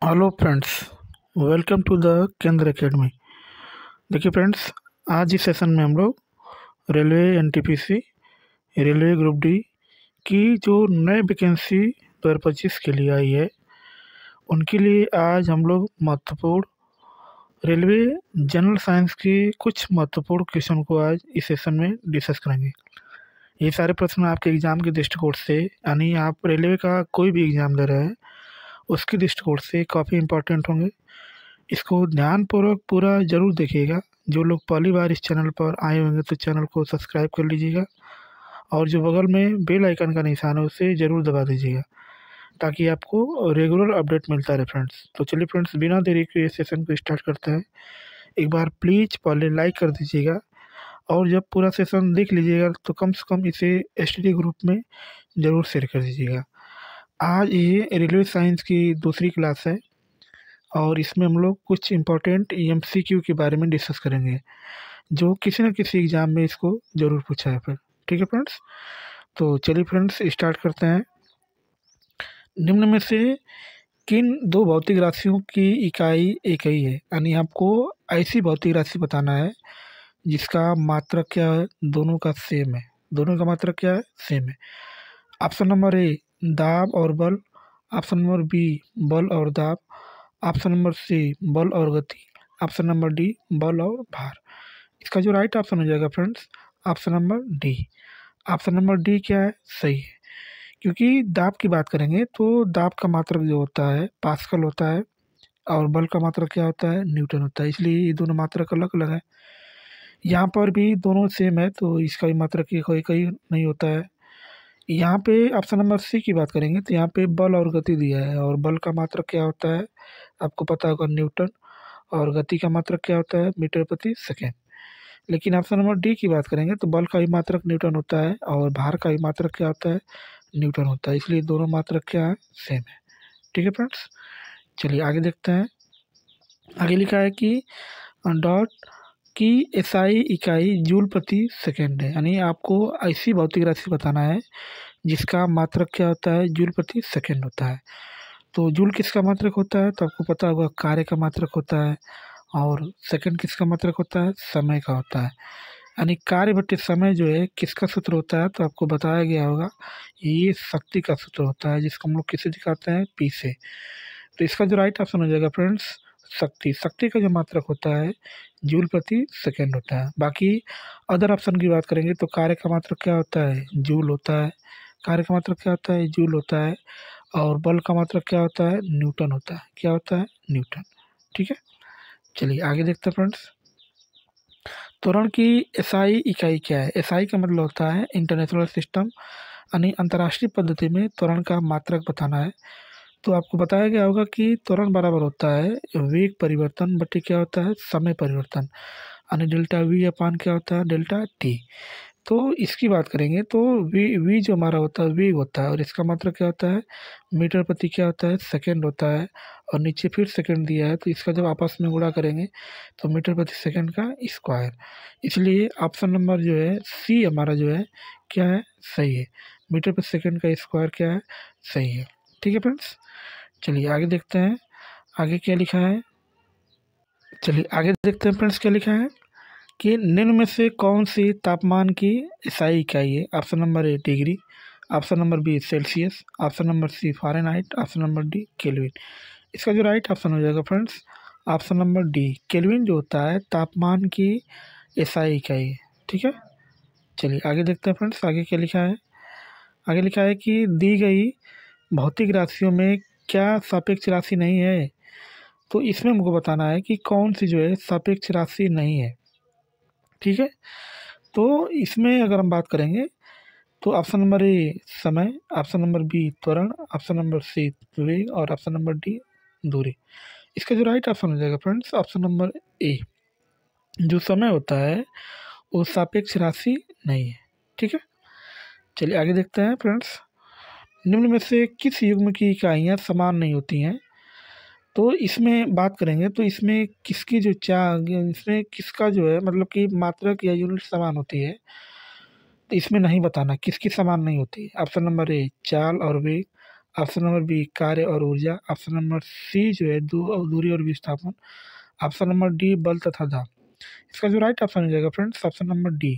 Hello friends, welcome to the Kendra academy. देखिए friends, आज इस सेशन में हम लोग railway NTPC railway group D की जो नए वैकेंसी 2025 के लिए आई है, उनके लिए आज हम लोग महत्वपूर्ण रेलवे जनरल साइंस की कुछ महत्वपूर्ण क्वेश्चन को आज इस सेशन में डिस्कस करेंगे। ये सारे प्रश्न आपके एग्ज़ाम के दृष्टिकोण से, यानी आप रेलवे का कोई भी एग्ज़ाम दे रहे हैं उसके दृष्टिकोण से काफ़ी इंपॉर्टेंट होंगे। इसको ध्यानपूर्वक पूरा ज़रूर देखिएगा। जो लोग पहली बार इस चैनल पर आए होंगे तो चैनल को सब्सक्राइब कर लीजिएगा और जो बगल में बेल आइकन का निशान है उसे ज़रूर दबा दीजिएगा ताकि आपको रेगुलर अपडेट मिलता रहे फ्रेंड्स। तो चलिए फ्रेंड्स, बिना देरी के इस सेशन को स्टार्ट करते हैं। एक बार प्लीज़ पहले लाइक कर दीजिएगा और जब पूरा सेशन देख लीजिएगा तो कम से कम इसे एसटीडी ग्रुप में ज़रूर शेयर कर दीजिएगा। आज ये रेलवे साइंस की दूसरी क्लास है और इसमें हम लोग कुछ इम्पोर्टेंट एमसीक्यू के बारे में डिस्कस करेंगे जो किसी न किसी एग्ज़ाम में इसको ज़रूर पूछा है फिर। ठीक है फ्रेंड्स, तो चलिए फ्रेंड्स स्टार्ट करते हैं। निम्न में से किन दो भौतिक राशियों की इकाई एक ही है, यानी आपको ऐसी भौतिक राशि बताना है जिसका मात्रक क्या है, दोनों का सेम है। दोनों का मात्रक क्या है, सेम है। ऑप्शन नंबर ए दाब और बल, ऑप्शन नंबर बी बल और दाब, ऑप्शन नंबर सी बल और गति, ऑप्शन नंबर डी बल और भार। इसका जो राइट ऑप्शन हो जाएगा friends, option number D. Option number D क्या है, सही है। क्योंकि दाब की बात करेंगे तो दाब का मात्रक जो होता है पास्कल होता है और बल का मात्रक क्या होता है, न्यूटन होता है। इसलिए ये दोनों मात्रक अलग अलग है। यहाँ पर भी दोनों सेम है तो इसका भी मात्रक कोई कहीं नहीं होता है। यहाँ पे ऑप्शन नंबर सी की बात करेंगे तो यहाँ पे बल और गति दिया है और बल का मात्रक क्या होता है आपको पता होगा, न्यूटन, और गति का मात्रक क्या होता है, मीटर प्रति सेकेंड। लेकिन ऑप्शन नंबर डी की बात करेंगे तो बल का भी मात्रक न्यूटन होता है और भार का भी मात्रक क्या होता है, न्यूटन होता है। इसलिए दोनों मात्रक क्या है, सेम है। ठीक है फ्रेंड्स, चलिए आगे देखते हैं। आगे लिखा है कि डॉट की एसआई इकाई जूल प्रति सेकेंड है, यानी आपको ऐसी भौतिक राशि बताना है जिसका मात्रक क्या होता है, जूल प्रति सेकेंड होता है। तो जूल किसका मात्रक होता है, तो आपको पता होगा कार्य का मात्रक होता है और सेकंड किसका मात्रक होता है, समय का होता है। यानी कार्य बटे समय जो है किसका सूत्र होता है, तो आपको बताया गया होगा ये शक्ति का सूत्र होता है जिसको हम लोग किसे दिखाते हैं, पी से। तो इसका जो राइट ऑप्शन हो जाएगा फ्रेंड्स, शक्ति। शक्ति का जो मात्रक होता है जूल प्रति सेकेंड होता है। बाकी अदर ऑप्शन की बात करेंगे तो कार्य का मात्रक क्या होता है, जूल होता है। कार्य का मात्रक क्या होता है, जूल होता है। और बल का मात्रक क्या होता है, न्यूटन होता है। क्या होता है, न्यूटन। ठीक है, चलिए आगे देखते हैं फ्रेंड्स। त्वरण की एसआई इकाई क्या है। एसआई का मतलब होता है इंटरनेशनल सिस्टम, यानी अंतर्राष्ट्रीय पद्धति में त्वरण का मात्रक बताना है। तो आपको बताया गया होगा कि त्वरण बराबर होता है वेग परिवर्तन बटे क्या होता है, समय परिवर्तन, यानी डेल्टा वी अपान क्या होता है, डेल्टा टी। तो इसकी बात करेंगे तो वी जो हमारा होता है वेग होता है और इसका मतलब क्या होता है, मीटर प्रति क्या होता है, सेकंड होता है। और नीचे फिर सेकंड दिया है तो इसका जब आपस में गुणा करेंगे तो मीटर प्रति सेकंड का स्क्वायर। इसलिए ऑप्शन नंबर जो है सी हमारा जो है क्या है, सही है। मीटर प्रति सेकंड का स्क्वायर क्या है, सही है। ठीक है फ्रेंड्स, चलिए आगे देखते हैं आगे क्या लिखा है। चलिए आगे देखते हैं फ्रेंड्स क्या लिखा है कि निम्न में से कौन सी तापमान की एसआई इकाई है। Option number A degree, option number B Celsius, option number C Fahrenheit, option number D Kelvin. इसका जो राइट ऑप्शन हो जाएगा friends, option number D Kelvin जो होता है तापमान की एसआई इकाई है। ठीक है, चलिए आगे देखते हैं फ्रेंड्स आगे क्या लिखा है। आगे लिखा है कि दी गई भौतिक राशियों में क्या सापेक्ष राशि नहीं है। तो इसमें हमको बताना है कि कौन सी जो है सापेक्ष राशि नहीं है। ठीक है, तो इसमें अगर हम बात करेंगे तो ऑप्शन नंबर ए समय, ऑप्शन नंबर बी त्वरण, ऑप्शन नंबर सी वेग और ऑप्शन नंबर डी दूरी। इसका जो राइट ऑप्शन हो जाएगा फ्रेंड्स, ऑप्शन नंबर ए। जो समय होता है वो सापेक्ष राशि नहीं है। ठीक है, चलिए आगे देखते हैं फ्रेंड्स। निम्न में से किस युग्म की इकाइयाँ समान नहीं होती हैं। तो इसमें बात करेंगे तो इसमें किसकी जो इसमें किसका जो है मतलब कि मात्रक या यूनिट समान होती है, तो इसमें नहीं बताना किसकी समान नहीं होती। ऑप्शन नंबर ए चाल और वेग, ऑप्शन नंबर बी कार्य और ऊर्जा, ऑप्शन नंबर सी जो है दूरी और विस्थापन, ऑप्शन नंबर डी बल तथा दाब। इसका जो राइट ऑप्शन हो जाएगा friends option number D.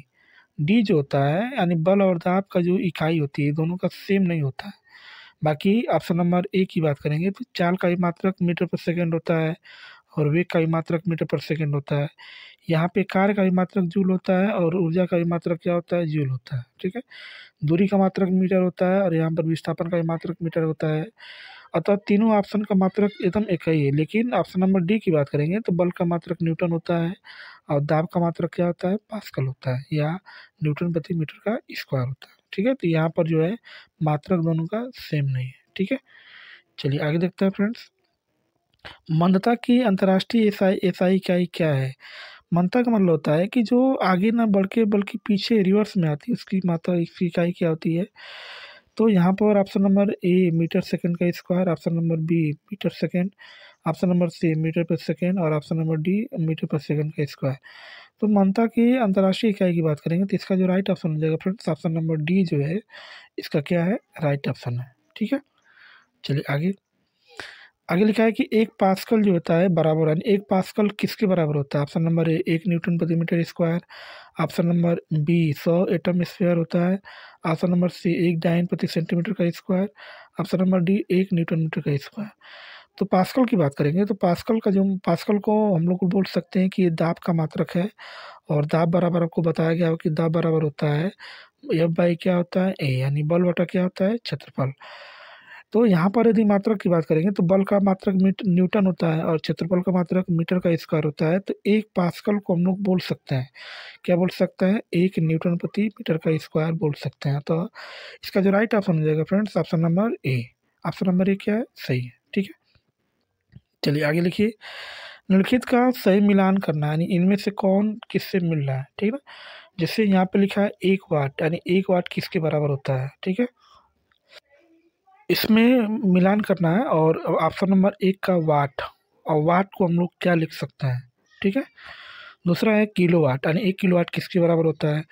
D जो होता है यानी बल और दाब का जो इकाई होती है दोनों का सेम नहीं होता है। बाकी ऑप्शन नंबर ए की बात करेंगे तो चाल का मात्रक मीटर पर सेकंड होता है और वेग का मात्रक मीटर पर सेकंड होता है। यहाँ पे कार्य का मात्रक जूल होता है और ऊर्जा का मात्रक क्या होता है, जूल होता है। ठीक है, दूरी का मात्रक मीटर होता है और यहाँ पर विस्थापन का मात्रक मीटर होता है। अतः तीनों ऑप्शन का मात्रक एकदम एक ही है। लेकिन ऑप्शन नंबर डी की बात करेंगे तो बल का मात्रक न्यूटन होता है और दाब का मात्रक क्या होता है, पास्कल होता है या न्यूटन प्रति मीटर का स्क्वायर होता है। ठीक है, तो यहाँ पर जो है मात्रक दोनों का सेम नहीं है। ठीक है, चलिए आगे देखते हैं फ्रेंड्स। मंदता की अंतर्राष्ट्रीय एसआई इकाई क्या है। मंदता का मतलब होता है कि जो आगे ना बढ़ के बल्कि पीछे रिवर्स में आती है उसकी मात्रा, इसकी इकाई क्या होती है। तो यहाँ पर option number A metre second का square, option number B metre second, option number C metre per second और option number D metre per second का स्क्वायर। तो मंदता की अंतर्राष्ट्रीय इकाई की बात करेंगे तो इसका जो राइट ऑप्शन हो जाएगा फ्रेंड्स ऑप्शन नंबर डी जो है इसका क्या है, राइट ऑप्शन है। ठीक है, चलिए आगे। आगे लिखा है कि एक पास्कल जो होता है बराबर, यानी एक पास्कल किसके बराबर होता है। ऑप्शन नंबर ए 1 न्यूटन प्रति metre square, option number B 100 atom square होता है, ऑप्शन नंबर सी 1 डायन प्रति सेंटीमीटर का square, option number D 1 newton metre का स्क्वायर। तो पास्कल की बात करेंगे तो पास्कल का जो पास्कल को हम लोग बोल सकते हैं कि ये दाब का मात्रक है और दाब बराबर आपको बताया गया हो कि दाब बराबर होता है एफ बाई क्या होता है ए, यानी बल बटा क्या होता है, क्षेत्रफल। तो यहाँ पर यदि मात्रक की बात करेंगे तो बल का मात्रक न्यूटन होता है और क्षेत्रफल का मात्रक मीटर का स्क्वायर होता है। तो एक पास्कल को हम लोग बोल सकते हैं, क्या बोल सकते हैं, 1 न्यूटन प्रति मीटर का स्क्वायर बोल सकते हैं। तो इसका जो राइट ऑप्शन हो जाएगा फ्रेंड्स ऑप्शन नंबर ए। ऑप्शन नंबर ए क्या है, सही है। ठीक है, चलिए आगे लिखिए। निम्नलिखित का सही मिलान करना, यानी इनमें से कौन किससे मिल रहा है। ठीक है ना, जैसे यहाँ पे लिखा है 1 वाट, यानी 1 वाट किसके बराबर होता है। ठीक है, इसमें मिलान करना है और ऑप्शन नंबर 1 का वाट, और वाट को हम लोग क्या लिख सकते हैं। ठीक है, दूसरा है किलोवाट, यानी 1 किलोवाट किसके बराबर होता है।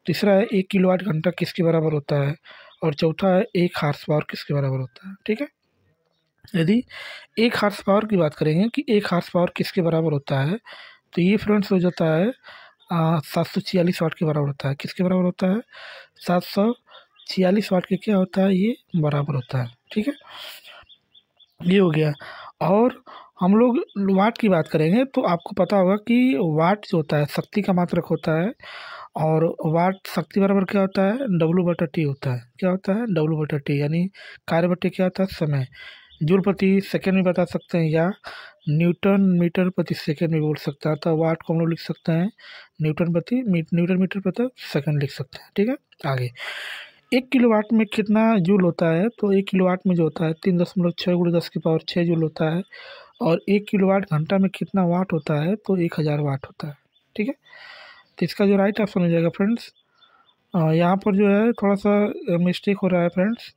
तीसरा है 1 किलोवाट घंटा किसके बराबर होता है और चौथा है 1 हार्स पावर किसके बराबर होता है। ठीक है, यदि 1 हार्स पावर की बात करेंगे कि 1 हार्स पावर किसके बराबर होता है तो ये फ्रेंड्स हो जाता है 746 वाट के बराबर होता है। किसके बराबर होता है, 746 वाट के क्या होता है, ये बराबर होता है। ठीक है, ये हो गया। और हम लोग वाट की बात करेंगे तो आपको पता होगा कि वाट जो होता है शक्ति का मात्रक होता है और वाट शक्ति बराबर क्या होता है, डब्लू बटा टी होता है। क्या होता है, डब्लू बटा टी, यानी कार्य बटे क्या होता है, समय। जूल प्रति सेकंड में बता सकते हैं या न्यूटन मीटर प्रति सेकंड में बोल सकते हैं। तो वाट को हम लोग लिख सकते हैं न्यूटन मीटर प्रति सेकंड लिख सकते हैं। ठीक है, आगे 1 किलोवाट में कितना जूल होता है, तो 1 किलोवाट में जो होता है 3.6 × 10⁻6 जूल होता है। और 1 किलोवाट घंटा में कितना वाट होता है, तो 1000 वाट होता है। ठीक है, तो इसका जो राइट ऑप्शन हो जाएगा फ्रेंड्स, यहाँ पर जो है थोड़ा सा मिस्टेक हो रहा है फ्रेंड्स।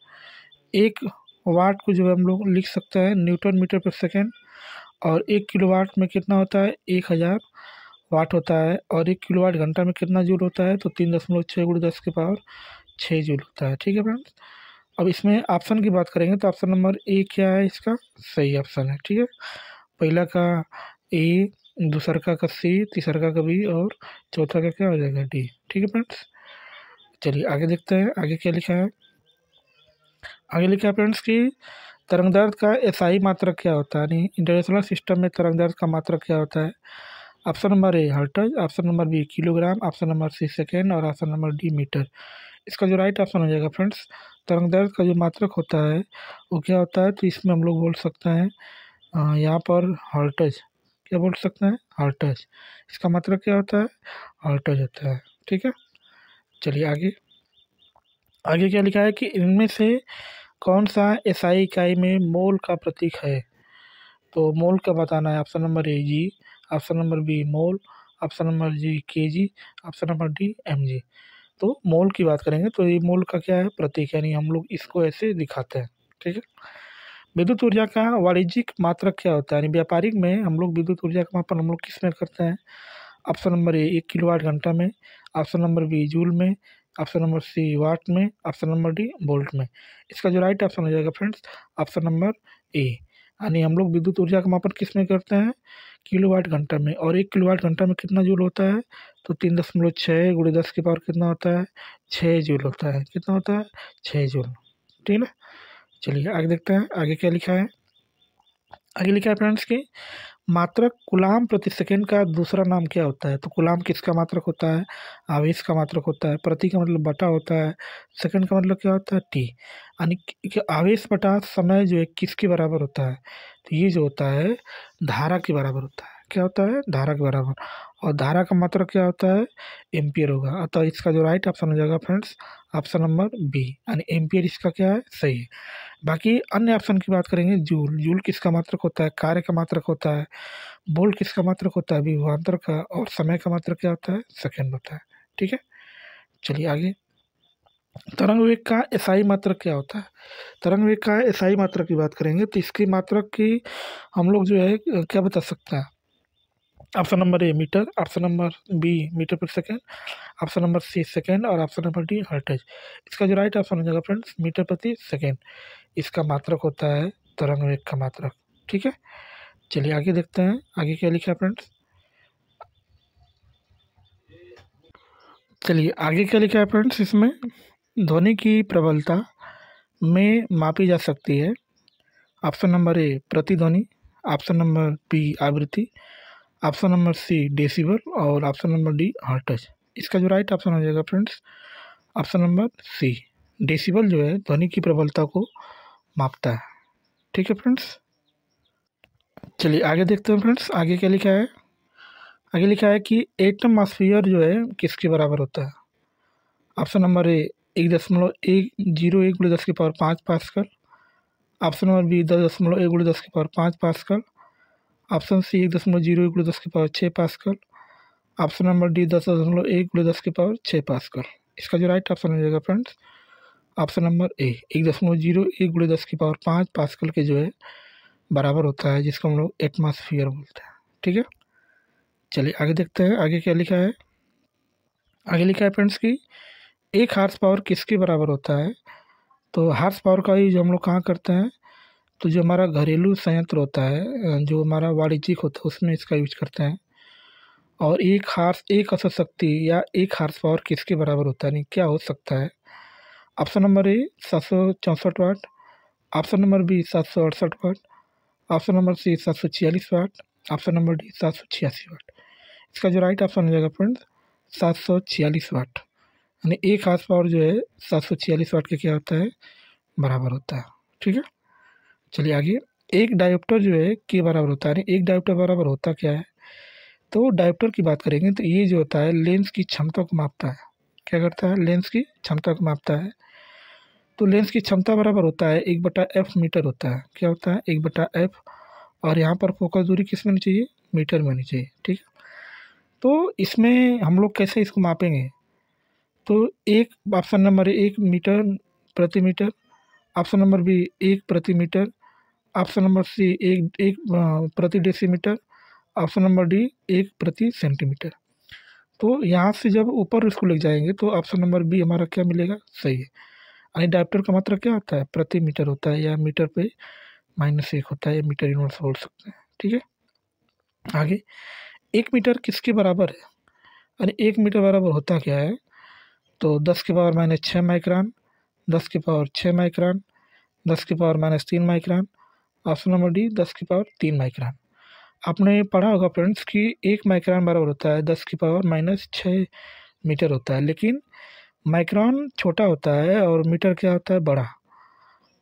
1 वाट को जो है हम लोग लिख सकते हैं न्यूटन मीटर पर सेकेंड और 1 किलोवाट में कितना होता है, 1000 वाट होता है। और 1 किलोवाट घंटा में कितना जूल होता है, तो 3.6 × 10⁻6 जूल होता है। ठीक है फ्रेंड्स, अब इसमें ऑप्शन की बात करेंगे तो ऑप्शन नंबर ए क्या है, इसका सही ऑप्शन है। ठीक है, पहला का ए, दूसरा का सी, तीसरा का बी और चौथा का क्या हो जाएगा, डी। ठीक है फ्रेंड्स, चलिए आगे देखते हैं आगे क्या लिखा है। आगे लिखा है फ्रेंड्स कि तरंग दैर्ध्य का एसआई मात्रक क्या होता है, यानी इंटरनेशनल सिस्टम में तरंग दैर्ध्य का मात्रक क्या होता है। Option number A hertz, option number B kilogram, option number C second और ऑप्शन नंबर डी मीटर। इसका जो राइट ऑप्शन हो जाएगा फ्रेंड्स, तरंग दैर्ध्य का जो मात्रक होता है वो क्या होता है, तो इसमें हम लोग बोल सकते हैं यहाँ पर हर्ट्ज, क्या बोल सकते हैं, हर्ट्ज। इसका मात्रक क्या होता है, हर्ट्ज होता है। ठीक है, चलिए आगे। आगे क्या लिखा है कि इनमें से कौन सा एसआई इकाई में मोल का प्रतीक है। तो मोल का बताना है। Option number A G, option number B mole, option number G K G, option number D M G. तो मोल की बात करेंगे तो ये मोल का क्या है, प्रतीक, यानी हम लोग इसको ऐसे दिखाते हैं। ठीक है, विद्युत ऊर्जा का वाणिज्यिक मात्रक क्या होता है, यानी व्यापारिक में हम लोग विद्युत ऊर्जा का मापन हम लोग किस में करते हैं। ऑप्शन नंबर ए 1 किलोवाट घंटा में, ऑप्शन नंबर बी जूल में, ऑप्शन नंबर सी वाट में, ऑप्शन नंबर डी वोल्ट में। इसका जो राइट ऑप्शन हो जाएगा फ्रेंड्स ऑप्शन नंबर ए। यानी हम लोग विद्युत ऊर्जा का मापन किस में करते हैं, किलोवाट घंटा में। और 1 किलोवाट घंटा में कितना जूल होता है, तो 3.6 गुणे 10 की पावर कितना होता है, 6 जूल होता है। कितना होता है, 6 जूल। ठीक है ना। चलिए आगे देखते हैं, आगे क्या लिखा है। आगे लिखा है फ्रेंड्स की मात्रक कूलाम प्रति सेकंड का दूसरा नाम क्या होता है। तो कूलाम किसका मात्रक होता है, आवेश का मात्रक होता है। प्रति का मतलब बटा होता है, सेकंड का मतलब क्या होता है, टी। यानी कि आवेश बटा समय जो है किसके बराबर होता है, तो ये जो होता है धारा के बराबर होता है। क्या होता है, धारा के बराबर। और धारा का मात्रक क्या होता है, एम्पियर होगा। अतः इसका जो राइट ऑप्शन हो जाएगा फ्रेंड्स ऑप्शन नंबर बी, यानी एम्पियर इसका क्या है, सही है। बाकी अन्य ऑप्शन की बात करेंगे, जूल। जूल किसका मात्रक होता है, कार्य का मात्रक होता है। वोल्ट किसका मात्रक होता है, विभवांतर का। और समय का मात्रक क्या होता है, सेकंड होता है। ठीक है। चलिए आगे, तरंग वेग का एसआई मात्रक क्या होता है। तरंग वेग का एसआई मात्रक की बात करेंगे तो इसकी मात्रक की हम लोग जो है क्या बता सकते हैं। Option number A metre, option number B metre per second, option number C second और ऑप्शन नंबर डी हर्टेज। इसका जो राइट ऑप्शन हो जाएगा फ्रेंड्स मीटर प्रति सेकेंड। इसका मात्रक होता है तरंग वेग का मात्रक। ठीक है। चलिए आगे देखते हैं, आगे क्या लिखा है फ्रेंड्स। चलिए आगे क्या लिखा है फ्रेंड्स, इसमें ध्वनि की प्रबलता में मापी जा सकती है। ऑप्शन नंबर ए प्रतिध्वनि, ऑप्शन नंबर बी आवृत्ति, ऑप्शन नंबर सी डेसिबल और ऑप्शन नंबर डी हर्ट्ज। इसका जो राइट ऑप्शन हो जाएगा friends option number C, decibel जो है ध्वनि की प्रबलता को मापता है। ठीक है फ्रेंड्स। चलिए आगे देखते हैं फ्रेंड्स, आगे क्या लिखा है। आगे लिखा है कि एटमॉस्फेयर जो है किसके बराबर होता है। ऑप्शन नंबर ए 1.101 गुणे 10 की power 5 pascal, option number B 10.1 गुणे 10 की पावर 5 पास्कल, ऑप्शन सी 1.01 गुणे 10 की power 6 pascal, option number D 10.1 गुणे 10 की पावर 6 पास्कल। इसका जो राइट ऑप्शन हो जाएगा फ्रेंड्स ऑप्शन नंबर ए 1.01 गुणे 10 की पावर 5 पास्कल के जो है बराबर होता है, जिसको हम लोग एटमॉस्फेयर बोलते हैं। ठीक है। चलिए आगे देखते हैं, आगे क्या लिखा है। आगे लिखा है फ्रेंड्स की 1 हार्स पावर किसके बराबर होता है। तो हार्स पावर का यूज हम लोग कहाँ करते हैं, तो जो हमारा घरेलू संयंत्र होता है, जो हमारा वाणिज्यिक होता है, उसमें इसका यूज करते हैं। और एक औसत शक्ति या 1 हार्स पावर किसके बराबर होता है, नहीं क्या हो सकता है। Option number A 764 watt, option number B 768 watt, option number C 746 watt, option number D 786 watt. इसका जो राइट ऑप्शन हो जाएगा फ्रेंड्स 746 वाट। यानी 1 हार्स पावर जो है 746 वाट के क्या होता है, बराबर होता है। ठीक है। चलिए आगे, एक डायोप्टर जो है के बराबर होता है। एक डायोप्टर बराबर होता क्या है, तो डायोप्टर की बात करेंगे तो ये जो होता है लेंस की क्षमता को मापता है। क्या करता है, लेंस की क्षमता को मापता है। तो लेंस की क्षमता बराबर होता है 1/f मीटर होता है। क्या होता है, 1/f। और यहाँ पर फोकस दूरी किस में होनी चाहिए, मीटर में होनी चाहिए। ठीक है। तो इसमें हम लोग कैसे इसको मापेंगे, तो एक ऑप्शन नंबर 1 मीटर प्रति मीटर, ऑप्शन नंबर बी 1 प्रति मीटर, ऑप्शन नंबर सी एक प्रति डेसीमीटर, ऑप्शन नंबर डी 1 प्रति सेंटीमीटर। तो यहाँ से जब ऊपर इसको ले जाएंगे तो ऑप्शन नंबर बी हमारा क्या मिलेगा, सही है। यानी डायोप्टर का मात्रा क्या होता है, प्रति मीटर होता है, या मीटर पे -1 होता है, या मीटर इनवर्स बोल सकते हैं। ठीक है। आगे, 1 मीटर किसके बराबर है। यानी 1 मीटर बराबर होता क्या है, तो 10 की पावर -6 माइक्रोन, 10 की पावर 6 माइक्रोन, 10 की power -3 micron, option number D 10 की पावर 3 माइक्रोन। आपने पढ़ा होगा फ्रेंड्स कि 1 माइक्रोन बराबर होता है 10 की पावर -6 मीटर होता है, लेकिन माइक्रोन छोटा होता है और मीटर क्या होता है, बड़ा।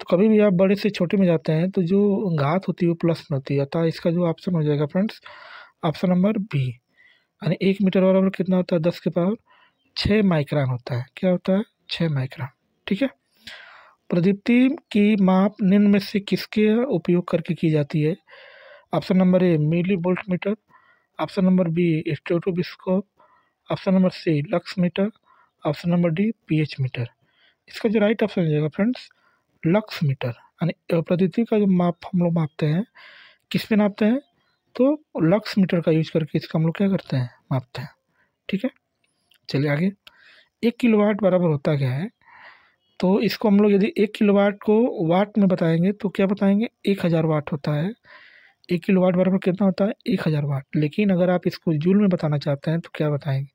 तो कभी भी आप बड़े से छोटे में जाते हैं तो जो घात होती है वो प्लस में होती है। अतः इसका जो ऑप्शन हो जाएगा फ्रेंड्स ऑप्शन नंबर बी। यानी 1 मीटर बराबर कितना होता है, 10 की पावर 6 माइक्रोन होता है। क्या होता है, 6 माइक्रोन। ठीक है। प्रदीप्ति की माप निम्न में से किसके उपयोग करके की जाती है। Option number A millivolt metre, option number B stethoscope, option number C lux metre, option number D pH metre. इसका जो राइट ऑप्शन हो जाएगा फ्रेंड्स लक्स मीटर। यानी प्रदीप्ति का जो माप हम लोग मापते हैं किस पे नापते हैं, तो लक्स मीटर का यूज करके इसका हम लोग क्या करते हैं, मापते हैं। ठीक है। चलिए आगे, 1 किलोवाट बराबर होता क्या है, तो इसको हम लोग यदि 1 किलोवाट को वाट में बताएंगे तो क्या बताएंगे, 1000 वाट होता है। 1 किलोवाट बराबर कितना होता है, 1000 वाट। लेकिन अगर आप इसको जूल में बताना चाहते हैं तो क्या बताएंगे,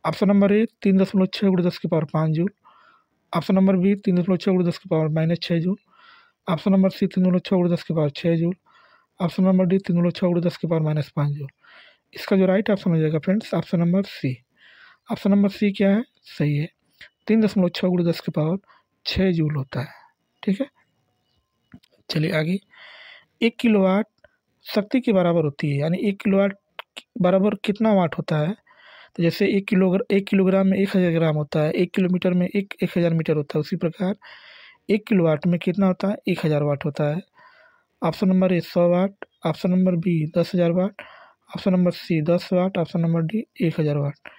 option number A 3.6 × 10⁵ joule, option number B 3.6 × 10⁻⁻6 joule, option number C 3.6 × 10⁻6 joule, option number D 3.6 × 10⁻⁻5 joule. इसका जो राइट ऑप्शन हो जाएगा friends, option number C. Option number C क्या है, सही है, 3.6 × 10⁻6 जूल होता है। ठीक है, चलिए आगे। 1 किलोवाट शक्ति के बराबर होती है, यानी 1 किलोवाट बराबर कितना वाट होता है। तो जैसे 1 किलोग्राम में 1000 ग्राम होता है, 1 किलोमीटर में 1000 मीटर होता है, उसी प्रकार 1 किलोवाट में कितना होता है, 1000 वाट होता है। Option number A 100 watt, option number B 10,000 watt, option number C 10 watt, option number D 1000 watt.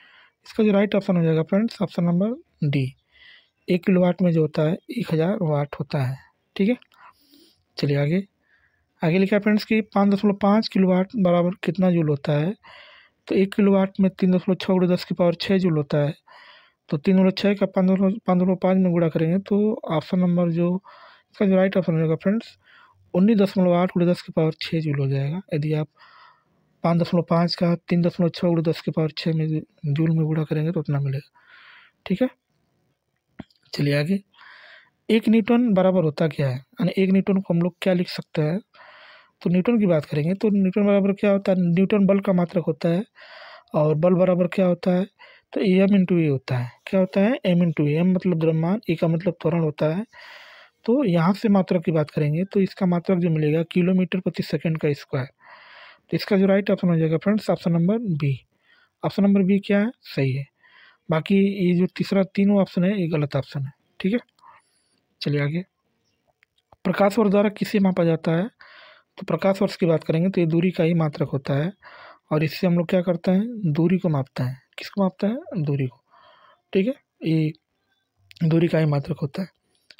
इसका जो राइट ऑप्शन हो जाएगा friends, option number D. 1 kilowatt में जो होता है 1000 वाट होता है। ठीक है, चलिए आगे। आगे लिखा है फ्रेंड्स कि 5.5 किलोवाट बराबर कितना जूल होता है। तो 1 किलोवाट में 3.6 × 10⁻6 जूल होता है। तो 3/6 का 5.5 में गुणा करेंगे तो ऑप्शन नंबर जो इसका जो राइट ऑप्शन हो जाएगा फ्रेंड्स, 19.8 × 10⁻6 जूल हो जाएगा। यदि आप 5.5 का 3.6 × 10⁻6 में जूल में गुणा करेंगे तो उतना मिलेगा। ठीक है, चलिए आगे। 1 न्यूटन बराबर होता क्या है, यानी 1 न्यूटन को हम लोग क्या लिख सकते हैं। तो न्यूटन की बात करेंगे तो न्यूटन बराबर क्या होता है, न्यूटन बल का मात्रक होता है। और बल बराबर क्या होता है, तो m × a होता है। क्या होता है, m × a। m मतलब द्रव्यमान, a का मतलब त्वरण होता है। तो यहाँ से मात्रक की बात करेंगे तो इसका मात्रक जो मिलेगा किलोमीटर प्रति सेकंड का स्क्वायर। तो इसका जो राइट ऑप्शन हो जाएगा friends, option number B. Option number B क्या है, सही है। बाकी ये जो तीसरा तीनों ऑप्शन है ये गलत ऑप्शन है। ठीक है, चलिए आगे। प्रकाश वर्ष द्वारा किसे मापा जाता है। तो प्रकाश वर्ष की बात करेंगे तो ये दूरी का ही मात्रक होता है। और इससे हम लोग क्या करते हैं, दूरी को मापते हैं। किसको मापते हैं, दूरी को। ठीक है, ये दूरी का ही मात्रक होता है।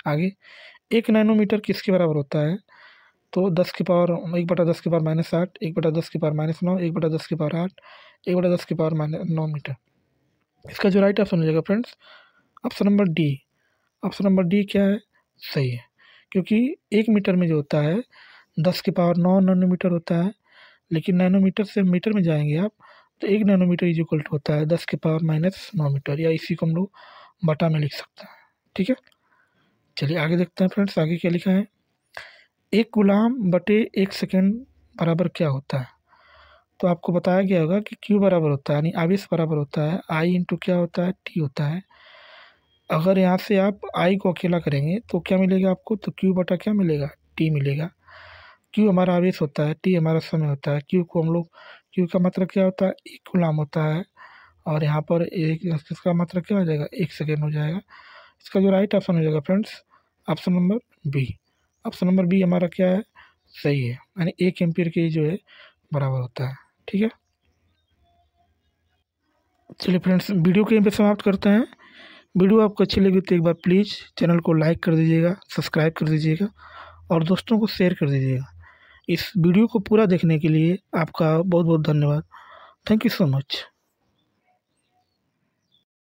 आगे, 1 नैनोमीटर किसके बराबर होता है। तो 1/10⁻⁻8, 1/10⁻9, 1/10⁻8, 1/10⁻9 मीटर। इसका जो राइट ऑप्शन हो जाएगा friends, option number D. Option number D क्या है, सही है। क्योंकि 1 मीटर में जो होता है 10⁹9 नैनोमीटर होता है। लेकिन नैनोमीटर से मीटर में जाएंगे आप तो 1 नैनोमीटर इज इक्वल टू होता है 10⁻⁻9 मीटर, या इसी को हम लोग बटा में लिख सकते हैं। ठीक है, चलिए आगे देखते हैं फ्रेंड्स, आगे क्या लिखा है। 1 गुलाम बटे 1 सेकेंड बराबर क्या होता है। तो आपको बताया गया होगा कि क्यू बराबर होता है, यानी आवेश बराबर होता है आई इंटू क्या होता है, टी होता है। अगर यहाँ से आप आई को अकेला करेंगे तो क्या मिलेगा आपको, तो क्यू बटा क्या मिलेगा, टी मिलेगा। क्यू हमारा आवेश होता है, टी हमारा समय होता है। क्यू को हम लोग, क्यू का मतलब क्या होता है, 1 गुलाम होता है। और यहाँ पर एक इसका मतलब क्या हो जाएगा, 1 सेकेंड हो जाएगा। इसका जो राइट ऑप्शन हो जाएगा friends, option number B. Option number B हमारा क्या है, सही है, यानी 1 एम्पीयर के जो है बराबर होता है। ठीक है, चलिए फ्रेंड्स, वीडियो को यहीं पे समाप्त करते हैं। वीडियो आपको अच्छी लगी तो एक बार प्लीज़ चैनल को लाइक कर दीजिएगा, सब्सक्राइब कर दीजिएगा और दोस्तों को शेयर कर दीजिएगा। इस वीडियो को पूरा देखने के लिए आपका बहुत बहुत धन्यवाद। Thank you so much.